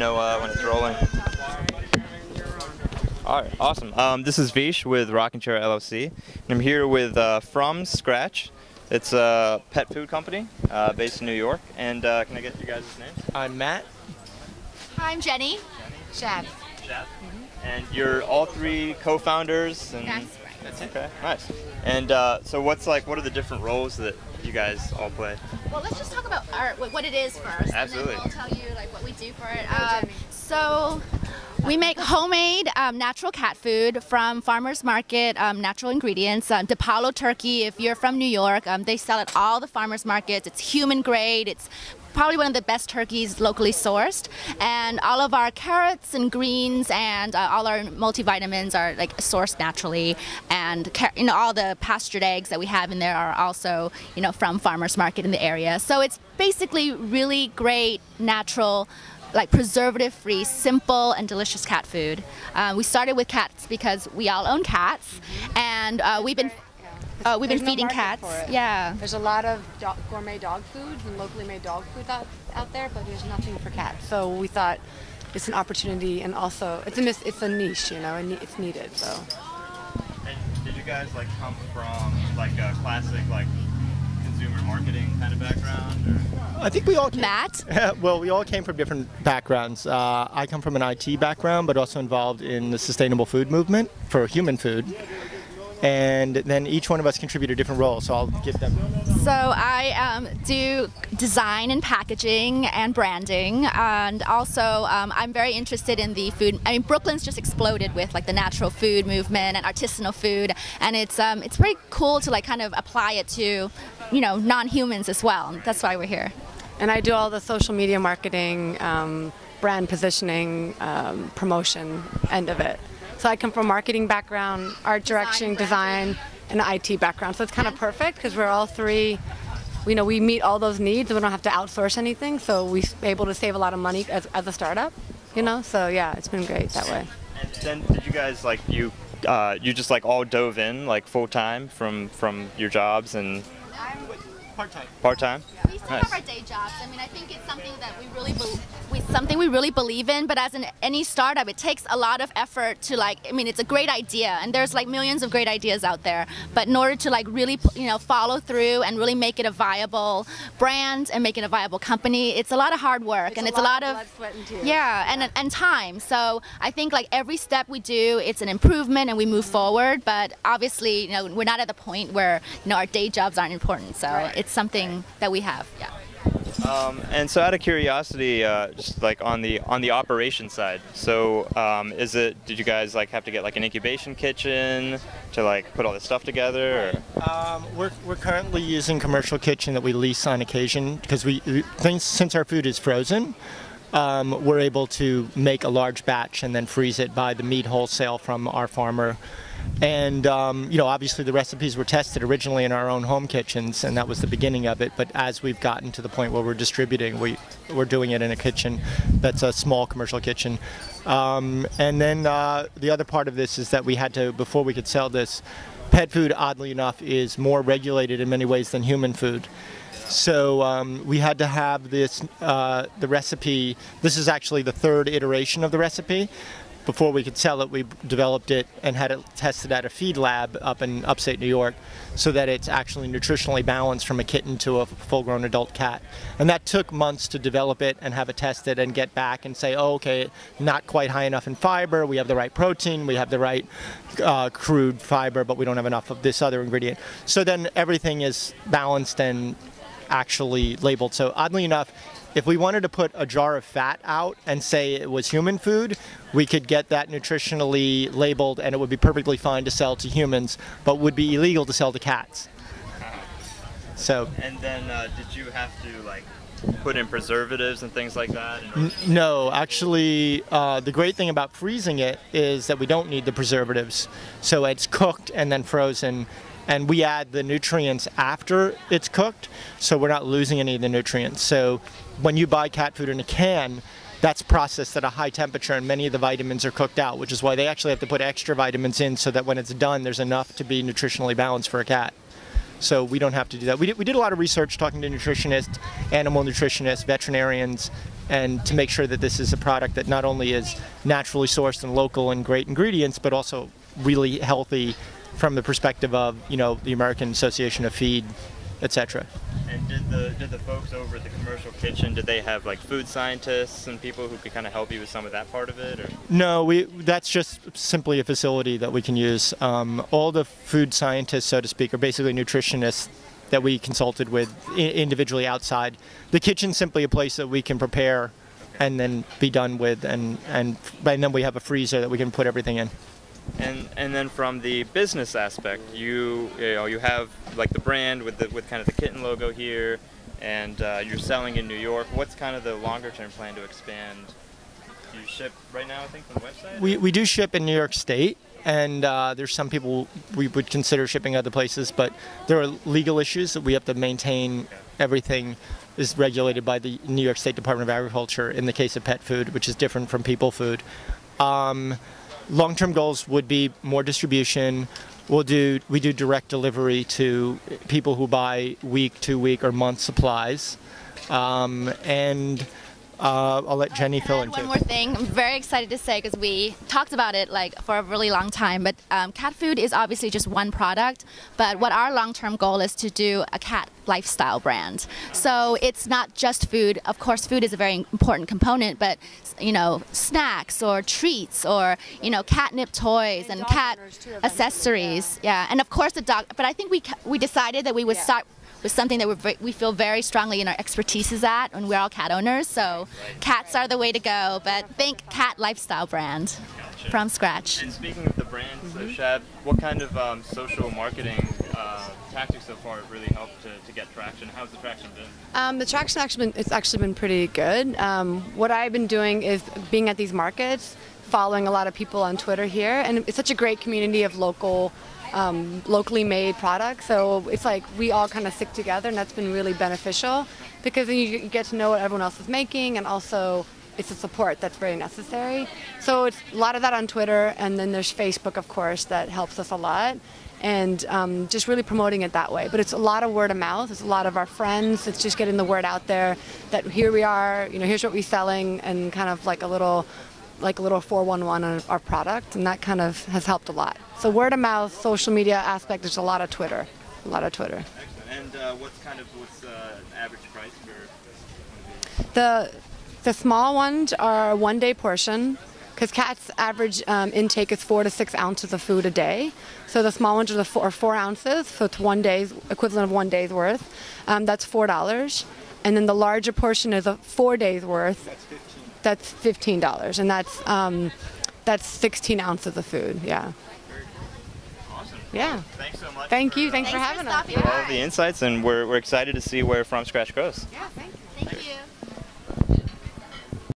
Know when it's rolling. All right, awesome. This is Vish with Rocking Chair LLC, and I'm here with From Scratch. It's a pet food company based in New York. And can I get you guys' names? I'm Matt. Hi, I'm Jenny. Shab. Shab. And you're all three co-founders. And That's right. That's it. Okay, nice. And so what are the different roles that you guys all play? Well, let's just talk about what it is first. Absolutely. And then we'll tell you what we do for it. So we make homemade natural cat food from farmers market, natural ingredients. DePaulo turkey, if you're from New York, they sell at all the farmers markets. It's human grade. It's probably one of the best turkeys locally sourced, and all of our carrots and greens and all our multivitamins are sourced naturally, and all the pastured eggs that we have in there are also from farmers market in the area. So it's basically really great natural, preservative-free, simple and delicious cat food. We started with cats because we all own cats, and we've been feeding cats. Yeah. There's a lot of gourmet dog foods and locally made dog food out there, but there's nothing for cats. So we thought it's an opportunity, and also it's a niche, and it's needed. So. And did you guys come from a classic consumer marketing kind of background? Or? I think we all came, Matt? well, we all came from different backgrounds. I come from an IT background, but also involved in the sustainable food movement for human food. And then each one of us contribute a different role, so I'll give them. So I do design and packaging and branding, and also I'm very interested in the food. I mean, Brooklyn's just exploded with the natural food movement and artisanal food, and it's pretty cool to kind of apply it to non-humans as well. That's why we're here. And I do all the social media marketing, brand positioning, promotion end of it. So I come from a marketing background, art direction, design, and an IT background. So it's kind of perfect because we're all three, we meet all those needs and we don't have to outsource anything. So we're able to save a lot of money as a startup, So yeah, it's been great that way. And then did you guys you just all dove in full time from your jobs and? Part-time. Part-time? We still have our day jobs. I mean, I think it's something that we really believe in, but as in any startup, it takes a lot of effort to it's a great idea, and there's millions of great ideas out there, but in order to really follow through and really make it a viable brand and make it a viable company, it's a lot of hard work, and it's a lot of blood, sweat, and tears. Yeah, and time. So I think every step we do, it's an improvement and we move forward, but obviously we're not at the point where our day jobs aren't important, so right. It's something that we have. Yeah. And so, out of curiosity, just on the operation side, so did you guys have to get an incubation kitchen to put all this stuff together? Or? We're currently using commercial kitchen that we lease on occasion because since our food is frozen, we're able to make a large batch and then freeze it, buy the meat wholesale from our farmer. And obviously the recipes were tested originally in our own home kitchens, and that was the beginning of it. But as we've gotten to the point where we're distributing, we're doing it in a kitchen that's a small commercial kitchen. And then the other part of this is that we had to, before we could sell this, pet food, oddly enough, is more regulated in many ways than human food. So we had to have this, the recipe. This is actually the third iteration of the recipe. Before we could sell it, we developed it and had it tested at a feed lab up in upstate New York so that it's actually nutritionally balanced from a kitten to a full-grown adult cat. And that took months to develop it and have it tested and get back and say, oh, okay, not quite high enough in fiber, we have the right protein, we have the right crude fiber, but we don't have enough of this other ingredient. So then everything is balanced and actually labeled. So oddly enough, if we wanted to put a jar of fat out and say it was human food, we could get that nutritionally labeled and it would be perfectly fine to sell to humans, but would be illegal to sell to cats. So. And then did you have to put in preservatives and things like that? No, actually the great thing about freezing it is that we don't need the preservatives. So it's cooked and then frozen. And we add the nutrients after it's cooked, so we're not losing any of the nutrients. So when you buy cat food in a can, that's processed at a high temperature and many of the vitamins are cooked out, which is why they actually have to put extra vitamins in so that when it's done, there's enough to be nutritionally balanced for a cat. So we don't have to do that. We did a lot of research talking to nutritionists, animal nutritionists, veterinarians, and to make sure that this is a product that not only is naturally sourced and local and great ingredients, but also really healthy from the perspective of, the American Association of Feed, etc. And did the folks over at the commercial kitchen, did they have like food scientists and people who could kind of help you with some of that part of it? Or? No, that's just simply a facility that we can use. All the food scientists, so to speak, are basically nutritionists that we consulted with individually outside. The kitchen's simply a place that we can prepare and then be done with, and then we have a freezer that we can put everything in. And then from the business aspect, you have like the brand with kind of the kitten logo here, and you're selling in New York. What's kind of the longer term plan to expand? Do you ship right now, I think, from the website? We do ship in New York State, and there's some people we would consider shipping other places, but there are legal issues that we have to maintain. Okay. Everything is regulated by the New York State Department of Agriculture in the case of pet food, which is different from people food. Long-term goals would be more distribution. We do direct delivery to people who buy week, 2 week, or month supplies. I'll let Jenny fill in too. One more thing, I'm very excited to say, because we talked about it for a really long time, but cat food is obviously just one product, but what our long-term goal is to do a cat lifestyle brand. So it's not just food. Of course, food is a very important component, but snacks or treats or catnip toys and cat accessories. Yeah, and of course the dog. But I think we decided that we would start with something that we feel very strongly in our expertise is at, and we're all cat owners, so cats are the way to go, but think cat lifestyle brand from scratch. And speaking of the brand, so Shad, what kind of social marketing tactics so far have really helped to get traction? How's the traction been? The traction it's actually been pretty good. What I've been doing is being at these markets, following a lot of people on Twitter here, and it's such a great community of locally made products, so it's like we all kind of stick together, and that's been really beneficial because then you get to know what everyone else is making, and also it's a support that's very necessary. So it's a lot of that on Twitter, and then there's Facebook, of course, that helps us a lot, and just really promoting it that way. But it's a lot of word of mouth. It's a lot of our friends. It's just getting the word out there that here we are, here's what we're selling, and kind of like a little 411 on our product, and that kind of has helped a lot. So word of mouth, social media aspect, there's a lot of Twitter. Excellent. And what's average price for? The small ones are a 1 day portion, because cats' average intake is 4 to 6 ounces of food a day. So the small ones are 4 ounces, so it's 1 day's equivalent of 1 day's worth. That's $4, and then the larger portion is 4 days worth. That's $15, and that's 16 ounces of food. Yeah. Awesome. Yeah. Thanks so much. Thank you. Thanks for having us. For all the insights, and we're excited to see where From Scratch goes. Yeah. Thank you. Thank you.